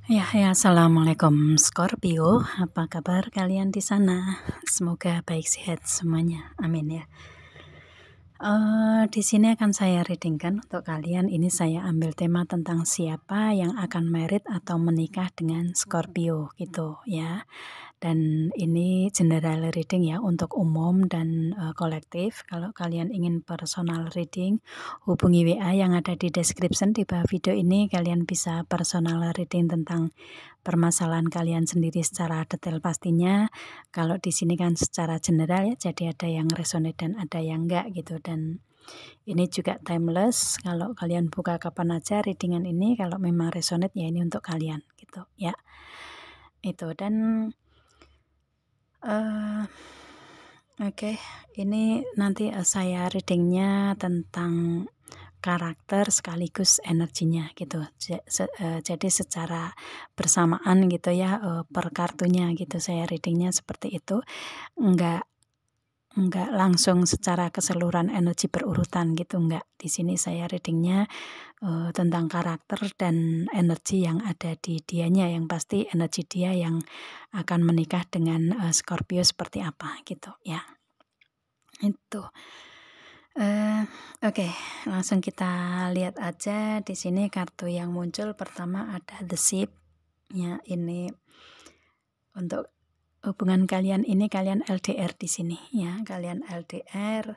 Assalamualaikum Scorpio, apa kabar kalian di sana? Semoga baik sehat semuanya, amin ya. Di sini akan saya readingkan untuk kalian. Ini saya ambil tema tentang siapa yang akan married atau menikah dengan Scorpio gitu ya. Dan ini general reading ya, untuk umum dan kolektif. Kalau kalian ingin personal reading, hubungi WA yang ada di description di bawah video ini. Kalian bisa personal reading tentang permasalahan kalian sendiri secara detail pastinya. Kalau di sini kan secara general ya, jadi ada yang resonate dan ada yang enggak gitu. Dan ini juga timeless. Kalau kalian buka kapan aja readingan ini, kalau memang resonate ya ini untuk kalian gitu ya. Itu dan Oke, ini nanti saya readingnya tentang karakter sekaligus energinya gitu. Jadi secara bersamaan gitu ya, per kartunya gitu saya readingnya seperti itu. Enggak langsung secara keseluruhan energi berurutan gitu, enggak. Di sini saya readingnya tentang karakter dan energi yang ada di dianya, yang pasti energi dia yang akan menikah dengan Scorpio seperti apa gitu ya. Itu. Oke, langsung kita lihat aja. Di sini kartu yang muncul pertama ada The Ship. Ya, ini untuk hubungan kalian ini, kalian LDR di sini ya. Kalian LDR,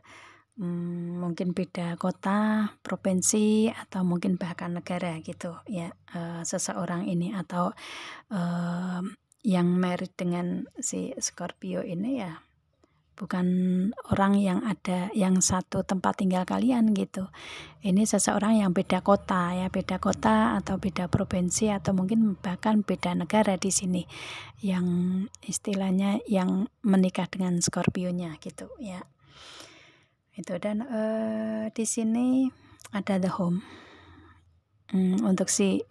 mungkin beda kota, provinsi, atau mungkin bahkan negara gitu ya. Seseorang ini atau yang married dengan si Scorpio ini ya bukan orang yang ada yang satu tempat tinggal kalian gitu. Ini seseorang yang beda kota ya, beda kota atau beda provinsi atau mungkin bahkan beda negara di sini, yang istilahnya yang menikah dengan Scorpio-nya gitu ya. Itu dan di sini ada The Home. Untuk si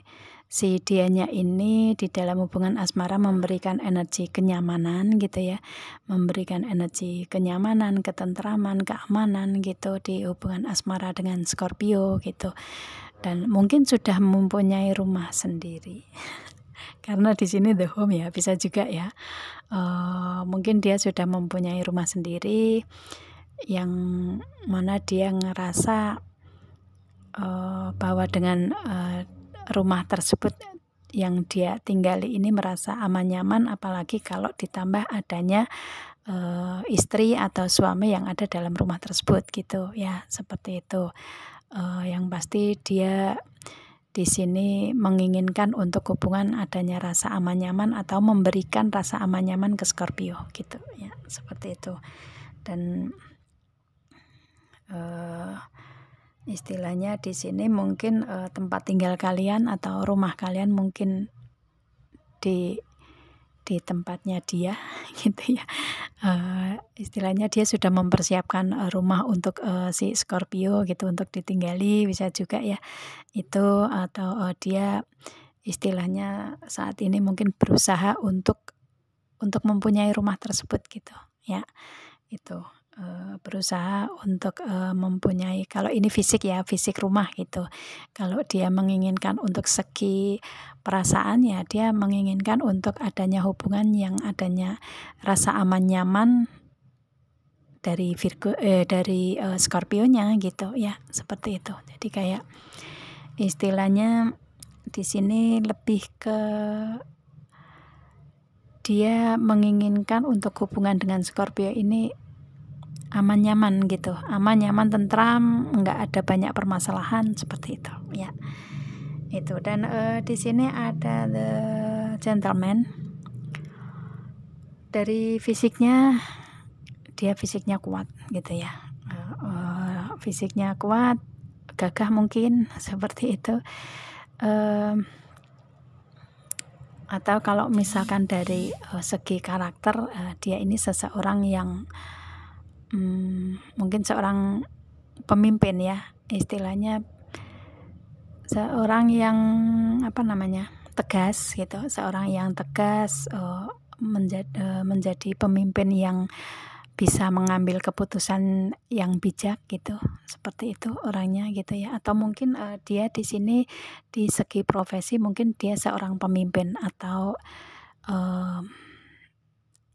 dianya ini di dalam hubungan asmara memberikan energi kenyamanan gitu ya, memberikan energi kenyamanan, ketentraman, keamanan gitu di hubungan asmara dengan Scorpio gitu. Dan mungkin sudah mempunyai rumah sendiri. Karena di sini The Home ya, bisa juga ya. Mungkin dia sudah mempunyai rumah sendiri yang mana dia ngerasa bahwa dengan rumah tersebut yang dia tinggali ini merasa aman nyaman, apalagi kalau ditambah adanya istri atau suami yang ada dalam rumah tersebut gitu ya, seperti itu. Yang pasti dia di sini menginginkan untuk hubungan adanya rasa aman nyaman atau memberikan rasa aman nyaman ke Scorpio gitu ya, seperti itu. Dan istilahnya di sini mungkin tempat tinggal kalian atau rumah kalian mungkin di tempatnya dia gitu ya. Istilahnya dia sudah mempersiapkan rumah untuk si Scorpio gitu untuk ditinggali, bisa juga ya itu. Atau dia istilahnya saat ini mungkin berusaha untuk mempunyai rumah tersebut gitu ya. Itu berusaha untuk mempunyai, kalau ini fisik ya, fisik rumah gitu. Kalau dia menginginkan untuk segi perasaan ya, dia menginginkan untuk adanya hubungan yang adanya rasa aman nyaman dari Scorpio-nya gitu ya, seperti itu. Jadi kayak istilahnya di sini lebih ke dia menginginkan untuk hubungan dengan Scorpio ini aman nyaman gitu, aman nyaman, tentram, nggak ada banyak permasalahan seperti itu ya. Itu dan di sini ada The Gentleman. Dari fisiknya, dia fisiknya kuat gitu ya, fisiknya kuat, gagah mungkin seperti itu. Atau kalau misalkan dari segi karakter, dia ini seseorang yang mungkin seorang pemimpin ya, istilahnya seorang yang tegas gitu, seorang yang tegas, menjadi pemimpin yang bisa mengambil keputusan yang bijak gitu, seperti itu orangnya gitu ya. Atau mungkin dia di sini di segi profesi mungkin dia seorang pemimpin atau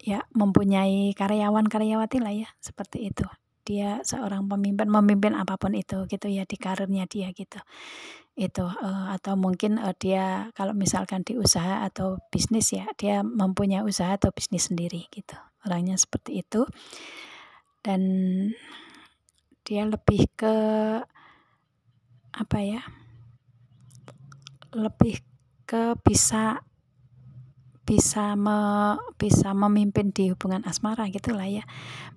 ya mempunyai karyawan-karyawati lah ya, seperti itu. Dia seorang pemimpin, memimpin apapun itu gitu ya di karirnya dia gitu. Itu atau mungkin dia kalau misalkan di usaha atau bisnis ya, dia mempunyai usaha atau bisnis sendiri gitu. Orangnya seperti itu. Dan dia lebih ke apa ya? Lebih ke bisa memimpin di hubungan asmara gitulah ya.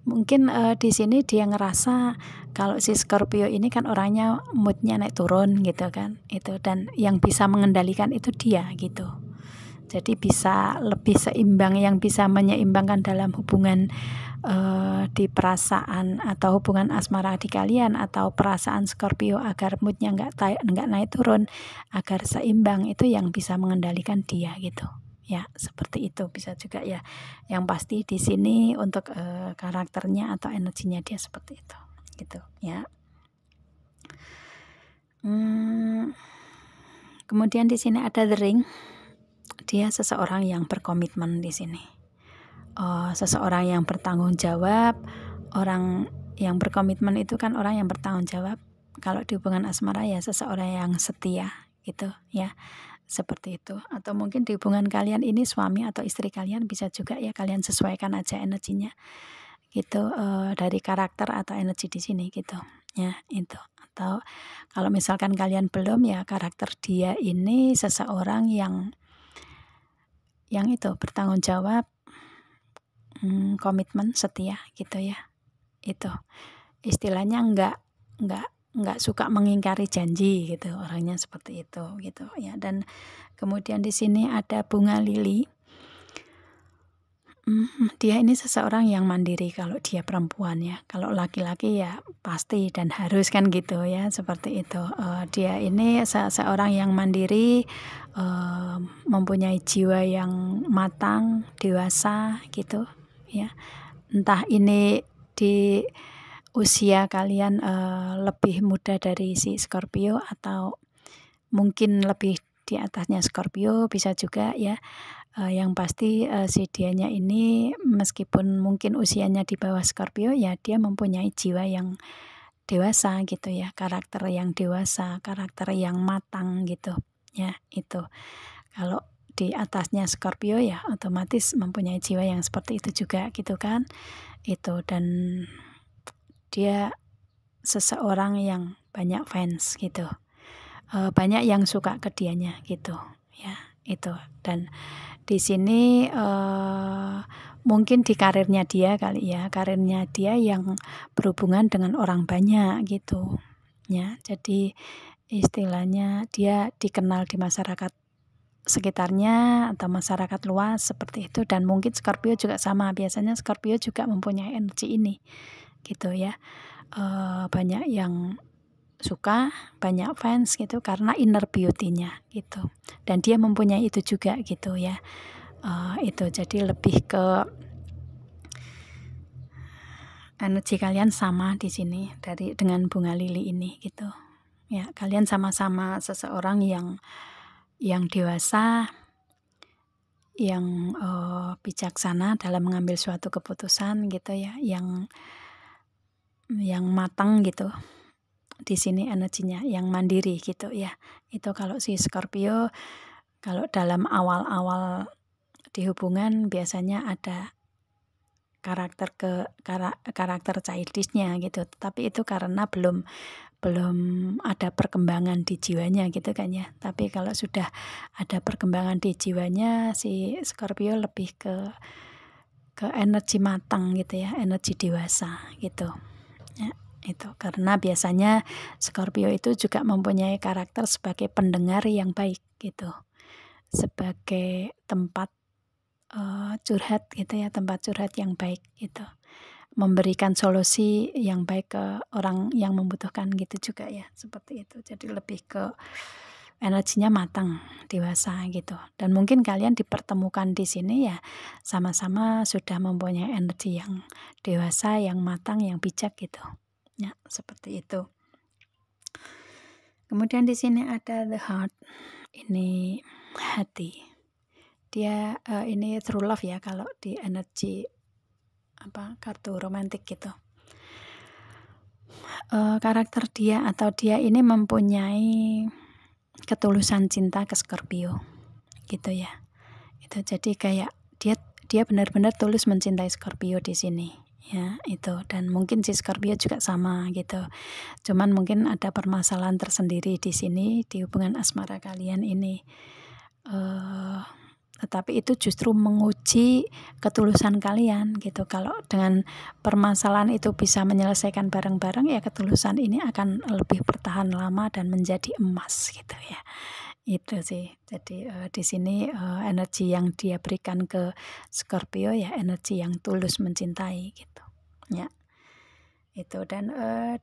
Mungkin di sini dia ngerasa kalau si Scorpio ini kan orangnya moodnya naik turun gitu kan, itu dan yang bisa mengendalikan itu dia gitu. Jadi bisa lebih seimbang, yang bisa menyeimbangkan dalam hubungan di perasaan atau hubungan asmara di kalian atau perasaan Scorpio agar moodnya nggak naik turun, agar seimbang, itu yang bisa mengendalikan dia gitu. Ya, seperti itu bisa juga ya. Yang pasti di sini untuk karakternya atau energinya dia seperti itu, gitu ya. Kemudian di sini ada The Ring. Dia seseorang yang berkomitmen di sini. Seseorang yang bertanggung jawab. Orang yang berkomitmen itu kan orang yang bertanggung jawab. Kalau di hubungan asmara ya seseorang yang setia gitu ya. Seperti itu. Atau mungkin di hubungan kalian ini suami atau istri kalian bisa juga ya, kalian sesuaikan aja energinya gitu, dari karakter atau energi di sini gitu ya, itu. Atau kalau misalkan kalian belum ya, karakter dia ini seseorang yang itu bertanggung jawab, komitmen, setia gitu ya. Itu istilahnya nggak suka mengingkari janji gitu, orangnya seperti itu gitu ya. Dan kemudian di sini ada bunga lili. Dia ini seseorang yang mandiri kalau dia perempuan ya. Kalau laki-laki ya pasti dan harus kan gitu ya, seperti itu. Dia ini seorang yang mandiri, mempunyai jiwa yang matang, dewasa gitu ya. Entah ini di usia kalian lebih muda dari si Scorpio atau mungkin lebih di atasnya Scorpio, bisa juga ya. Yang pasti si dianya ini meskipun mungkin usianya di bawah Scorpio ya, dia mempunyai jiwa yang dewasa gitu ya, karakter yang dewasa, karakter yang matang gitu ya, itu. Kalau di atasnya Scorpio ya otomatis mempunyai jiwa yang seperti itu juga gitu kan. Itu, dan dia seseorang yang banyak fans gitu. Banyak yang suka ke dianya gitu ya, itu. Dan di sini mungkin di karirnya dia kali ya, karirnya dia yang berhubungan dengan orang banyak gitu ya. Jadi istilahnya dia dikenal di masyarakat sekitarnya atau masyarakat luas seperti itu. Dan mungkin Scorpio juga sama, biasanya Scorpio juga mempunyai energi ini gitu ya. Banyak yang suka, banyak fans gitu karena inner beauty-nya gitu. Dan dia mempunyai itu juga gitu ya. Itu jadi lebih ke energi kalian sama di sini dengan bunga lili ini gitu. Ya, kalian sama-sama seseorang yang dewasa, yang bijaksana dalam mengambil suatu keputusan gitu ya, yang matang gitu. Di sini energinya yang mandiri gitu ya. Itu kalau si Scorpio, kalau dalam awal-awal di hubungan biasanya ada karakter childishnya gitu. Tapi itu karena belum ada perkembangan di jiwanya gitu kan ya. Tapi kalau sudah ada perkembangan di jiwanya, si Scorpio lebih ke energi matang gitu ya, energi dewasa gitu ya. Itu karena biasanya Scorpio itu juga mempunyai karakter sebagai pendengar yang baik gitu, sebagai tempat curhat gitu ya, tempat curhat yang baik gitu, memberikan solusi yang baik ke orang yang membutuhkan gitu juga ya, seperti itu. Jadi lebih ke energinya matang, dewasa gitu. Dan mungkin kalian dipertemukan di sini ya sama-sama sudah mempunyai energi yang dewasa, yang matang, yang bijak gitu. Ya, seperti itu. Kemudian di sini ada the heart. Ini hati. Dia ini true love ya kalau di energi kartu romantik gitu. Karakter dia atau dia ini mempunyai ketulusan cinta ke Scorpio gitu ya. Itu jadi kayak dia benar-benar tulus mencintai Scorpio di sini ya, itu. Dan mungkin si Scorpio juga sama gitu. Cuman mungkin ada permasalahan tersendiri di sini di hubungan asmara kalian ini. Tetapi itu justru menguji ketulusan kalian gitu. Kalau dengan permasalahan itu bisa menyelesaikan bareng-bareng ya ketulusan ini akan lebih bertahan lama dan menjadi emas gitu ya. Itu sih. Jadi di sini energi yang dia berikan ke Scorpio ya energi yang tulus mencintai gitu. Ya. Itu dan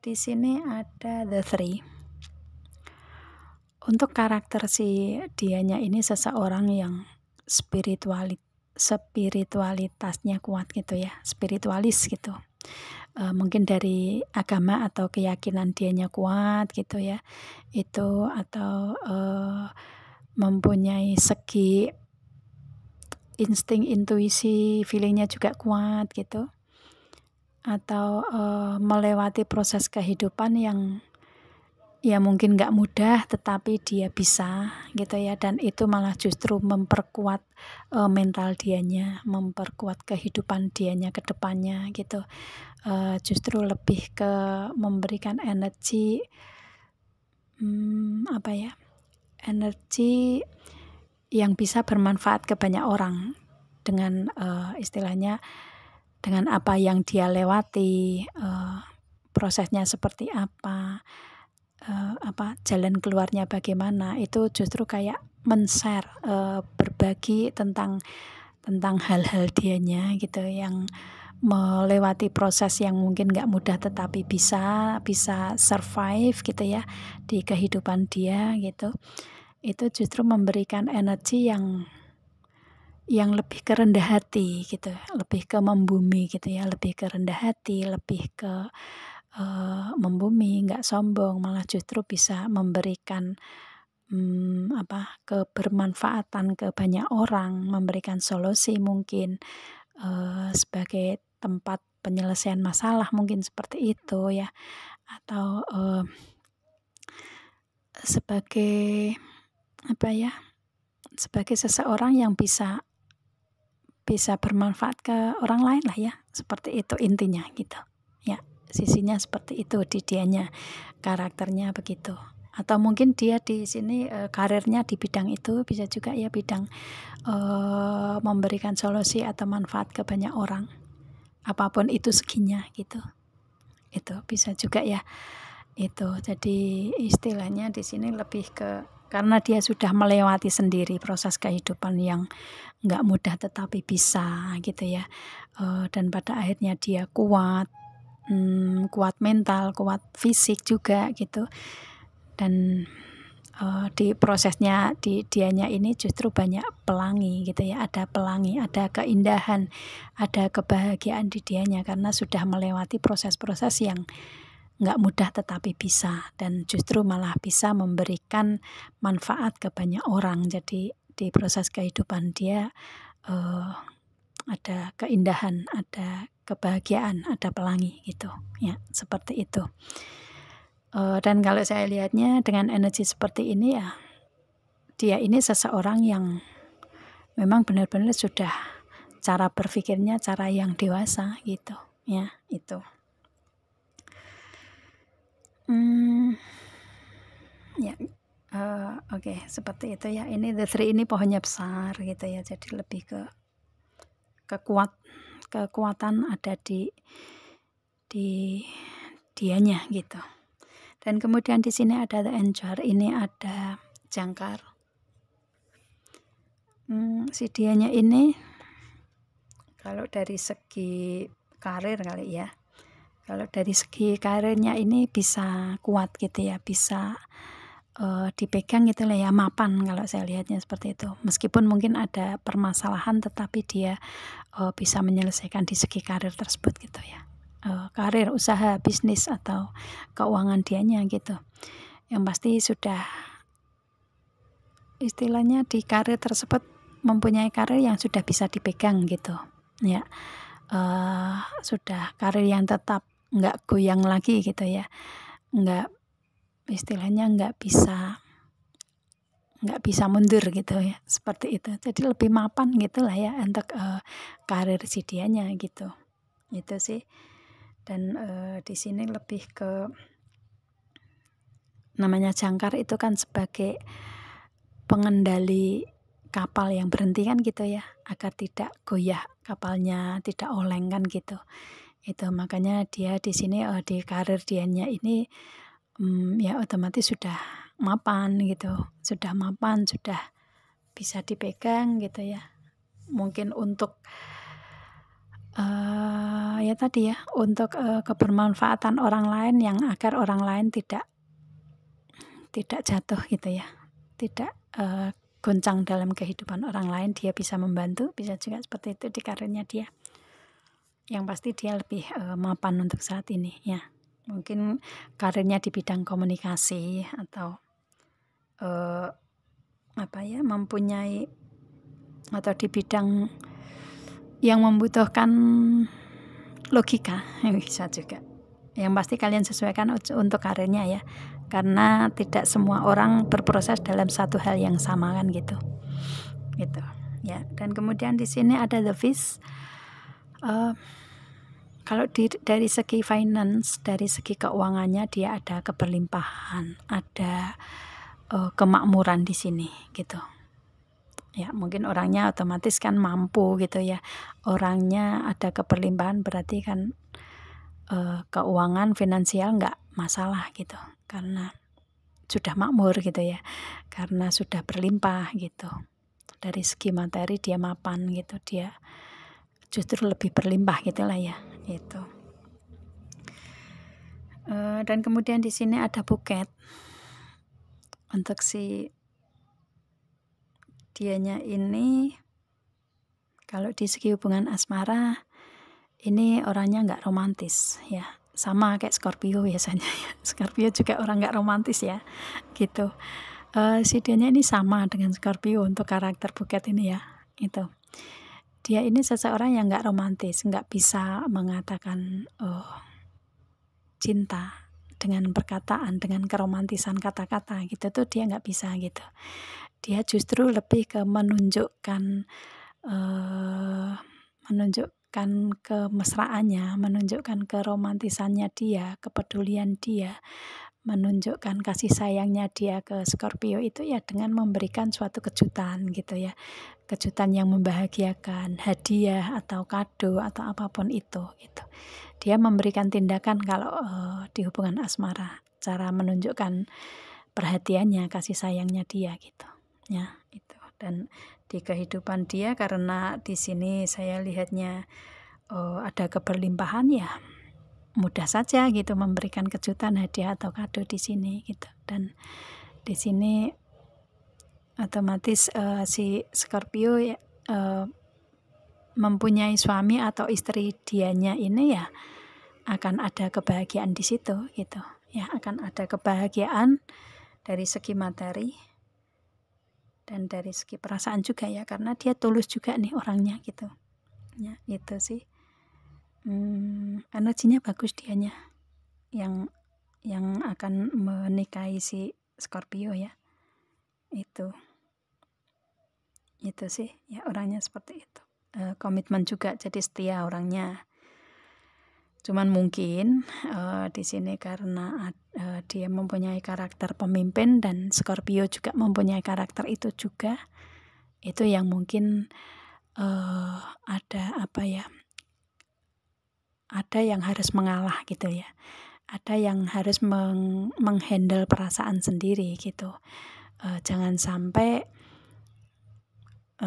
di sini ada the three. Untuk karakter si dianya ini seseorang yang spiritualitasnya kuat gitu ya, spiritualis gitu. Mungkin dari agama atau keyakinan dianya kuat gitu ya. Itu atau mempunyai segi insting, intuisi, feelingnya juga kuat gitu. Atau melewati proses kehidupan yang ya mungkin nggak mudah tetapi dia bisa gitu ya, dan itu malah justru memperkuat mental dianya, memperkuat kehidupan dianya ke depannya gitu. Justru lebih ke memberikan energi energi yang bisa bermanfaat ke banyak orang dengan istilahnya dengan apa yang dia lewati, prosesnya seperti apa, jalan keluarnya bagaimana, itu justru kayak men-share, berbagi tentang hal-hal dianya gitu yang melewati proses yang mungkin nggak mudah tetapi bisa survive gitu ya di kehidupan dia gitu. Itu justru memberikan energi yang lebih ke rendah hati gitu, lebih ke membumi gitu ya, lebih ke rendah hati, lebih ke membumi, nggak sombong, malah justru bisa memberikan kebermanfaatan ke banyak orang, memberikan solusi mungkin sebagai tempat penyelesaian masalah mungkin seperti itu ya, atau sebagai sebagai seseorang yang bisa bermanfaat ke orang lain lah ya, seperti itu intinya gitu ya. Sisinya seperti itu di dianya, karakternya begitu. Atau mungkin dia di sini karirnya di bidang itu, bisa juga ya bidang memberikan solusi atau manfaat ke banyak orang, apapun itu seginya gitu. Itu bisa juga ya. Itu jadi istilahnya di sini lebih ke karena dia sudah melewati sendiri proses kehidupan yang nggak mudah tetapi bisa gitu ya, dan pada akhirnya dia kuat mental, kuat fisik juga gitu. Dan di prosesnya di dianya ini justru banyak pelangi gitu ya, ada pelangi, ada keindahan, ada kebahagiaan di dianya karena sudah melewati proses-proses yang nggak mudah tetapi bisa, dan justru malah bisa memberikan manfaat ke banyak orang. Jadi di proses kehidupan dia ada keindahan, ada kebahagiaan, ada pelangi gitu ya, seperti itu. Dan kalau saya lihatnya dengan energi seperti ini ya, dia ini seseorang yang memang benar-benar sudah cara berpikirnya cara yang dewasa gitu ya, itu. Ya, oke, seperti itu ya. Ini the three ini pohonnya besar gitu ya, jadi lebih ke kekuatan ada di dianya gitu. Dan kemudian di sini ada the Anchor, ini ada jangkar. Si dianya ini kalau dari segi karir kali ya, kalau dari segi karirnya ini bisa kuat gitu ya, bisa dipegang gitu lah ya, mapan kalau saya lihatnya seperti itu. Meskipun mungkin ada permasalahan tetapi dia bisa menyelesaikan di segi karir tersebut gitu ya. Karir, usaha, bisnis atau keuangan dianya gitu. Yang pasti sudah istilahnya di karir tersebut mempunyai karir yang sudah bisa dipegang gitu ya. Sudah karir yang tetap nggak goyang lagi gitu ya, nggak istilahnya nggak bisa mundur gitu ya, seperti itu. Jadi lebih mapan gitulah ya untuk karir si dianya gitu. Itu sih. Dan di sini lebih ke namanya jangkar itu kan sebagai pengendali kapal yang berhenti kan gitu ya, agar tidak goyah kapalnya, tidak oleng kan gitu. Itu makanya dia di sini di karir dianya ini ya otomatis sudah mapan gitu, sudah mapan, sudah bisa dipegang gitu ya. Mungkin untuk ya tadi ya, untuk kebermanfaatan orang lain, yang agar orang lain tidak jatuh gitu ya, tidak goncang dalam kehidupan orang lain, dia bisa membantu, bisa juga seperti itu di karirnya dia. Yang pasti dia lebih mapan untuk saat ini ya. Mungkin karirnya di bidang komunikasi atau mempunyai atau di bidang yang membutuhkan logika bisa juga. Yang pasti kalian sesuaikan untuk karirnya ya, karena tidak semua orang berproses dalam satu hal yang sama kan gitu ya. Dan kemudian di sini ada the fish. Kalau dari segi finance, dari segi keuangannya dia ada keberlimpahan, ada kemakmuran di sini gitu ya. Mungkin orangnya otomatis kan mampu gitu ya, orangnya ada keberlimpahan, berarti kan keuangan finansial nggak masalah gitu, karena sudah makmur gitu ya, karena sudah berlimpah gitu. Dari segi materi dia mapan gitu, dia justru lebih berlimpah gitulah ya itu. Dan kemudian di sini ada buket untuk si dianya ini. Kalau di segi hubungan asmara ini orangnya nggak romantis ya, sama kayak Scorpio biasanya ya. Scorpio juga orang nggak romantis ya gitu. Si dianya ini sama dengan Scorpio untuk karakter buket ini ya. Itu dia ini seseorang yang nggak romantis, nggak bisa mengatakan cinta dengan perkataan, dengan keromantisan kata-kata gitu tuh dia nggak bisa gitu. Dia justru lebih ke menunjukkan kemesraannya, menunjukkan keromantisannya dia, kepedulian dia, menunjukkan kasih sayangnya dia ke Scorpio itu ya dengan memberikan suatu kejutan gitu ya, kejutan yang membahagiakan, hadiah atau kado atau apapun itu gitu. Dia memberikan tindakan kalau di hubungan asmara, cara menunjukkan perhatiannya, kasih sayangnya dia gitu ya itu. Dan di kehidupan dia, karena di sini saya lihatnya ada keberlimpahan ya, mudah saja gitu memberikan kejutan, hadiah atau kado di sini gitu. Dan di sini otomatis si Scorpio ya, mempunyai suami atau istri dianya ini ya akan ada kebahagiaan di situ gitu ya, akan ada kebahagiaan dari segi materi dan dari segi perasaan juga ya, karena dia tulus juga nih orangnya gitu ya. Itu sih energinya bagus dianya yang akan menikahi si Scorpio ya. Itu sih ya, orangnya seperti itu. Komitmen juga, jadi setia orangnya. Cuman mungkin di sini karena dia mempunyai karakter pemimpin dan Scorpio juga mempunyai karakter itu juga, itu yang mungkin ada yang harus mengalah gitu ya, ada yang harus menghandle perasaan sendiri gitu. Jangan sampai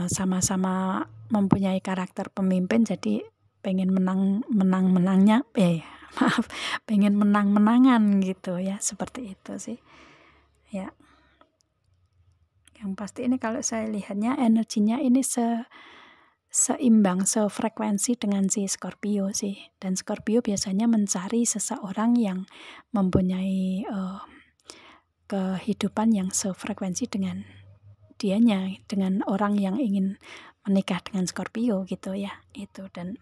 sama-sama mempunyai karakter pemimpin jadi pengen pengen menang-menangan gitu ya, seperti itu sih ya. Yang pasti ini kalau saya lihatnya energinya ini seimbang, sefrekuensi dengan si Scorpio sih. Dan Scorpio biasanya mencari seseorang yang mempunyai kehidupan yang sefrekuensi dengan dianya, dengan orang yang ingin menikah dengan Scorpio gitu ya. Itu, dan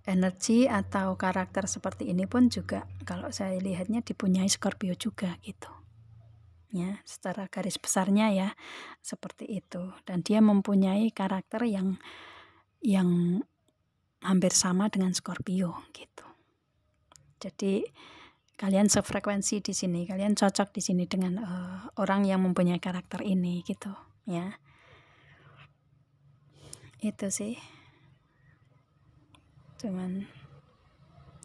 energi atau karakter seperti ini pun juga kalau saya lihatnya dipunyai Scorpio juga gitu. Ya, secara garis besarnya ya seperti itu. Dan dia mempunyai karakter yang hampir sama dengan Scorpio gitu. Jadi kalian sefrekuensi di sini, kalian cocok di sini dengan orang yang mempunyai karakter ini gitu ya. Itu sih. Cuman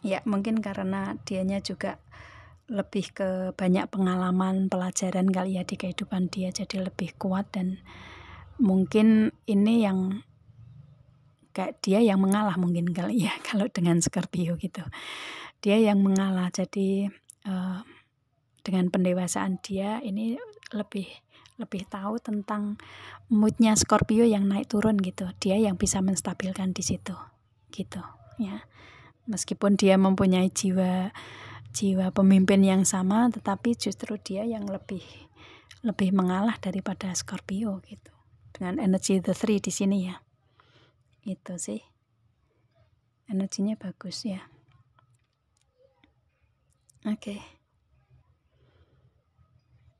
ya mungkin karena dianya juga lebih ke banyak pengalaman pelajaran kali ya di kehidupan dia, jadi lebih kuat, dan mungkin ini yang kayak dia yang mengalah mungkin kali ya kalau dengan Scorpio gitu. Dia yang mengalah, jadi dengan pendewasaan dia ini lebih tahu tentang moodnya Scorpio yang naik turun gitu. Dia yang bisa menstabilkan di situ gitu ya. Meskipun dia mempunyai jiwa pemimpin yang sama, tetapi justru dia yang lebih mengalah daripada Scorpio gitu. Dengan energi the three di sini ya. Itu sih. Energinya bagus ya. Oke.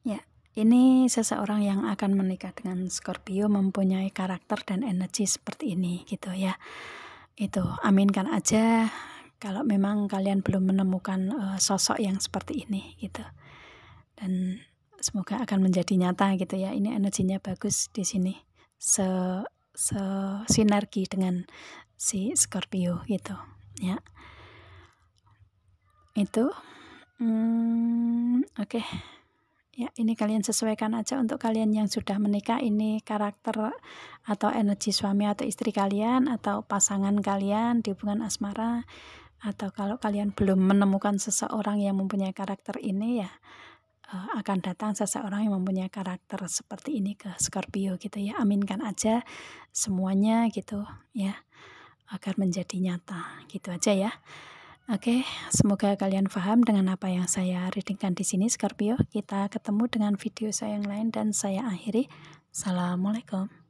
Ya, ini seseorang yang akan menikah dengan Scorpio mempunyai karakter dan energi seperti ini gitu ya. Itu aminkan aja kalau memang kalian belum menemukan sosok yang seperti ini gitu. Dan semoga akan menjadi nyata gitu ya. Ini energinya bagus di sini. Sinergi dengan si Scorpio gitu ya. Itu oke. Ya, ini kalian sesuaikan aja untuk kalian yang sudah menikah, ini karakter atau energi suami atau istri kalian atau pasangan kalian di hubungan asmara. Atau kalau kalian belum menemukan seseorang yang mempunyai karakter ini ya, akan datang seseorang yang mempunyai karakter seperti ini ke Scorpio gitu ya. Aminkan aja semuanya gitu ya, agar menjadi nyata gitu aja ya. Oke, semoga kalian paham dengan apa yang saya readingkan di sini Scorpio. Kita ketemu dengan video saya yang lain dan saya akhiri. Assalamualaikum.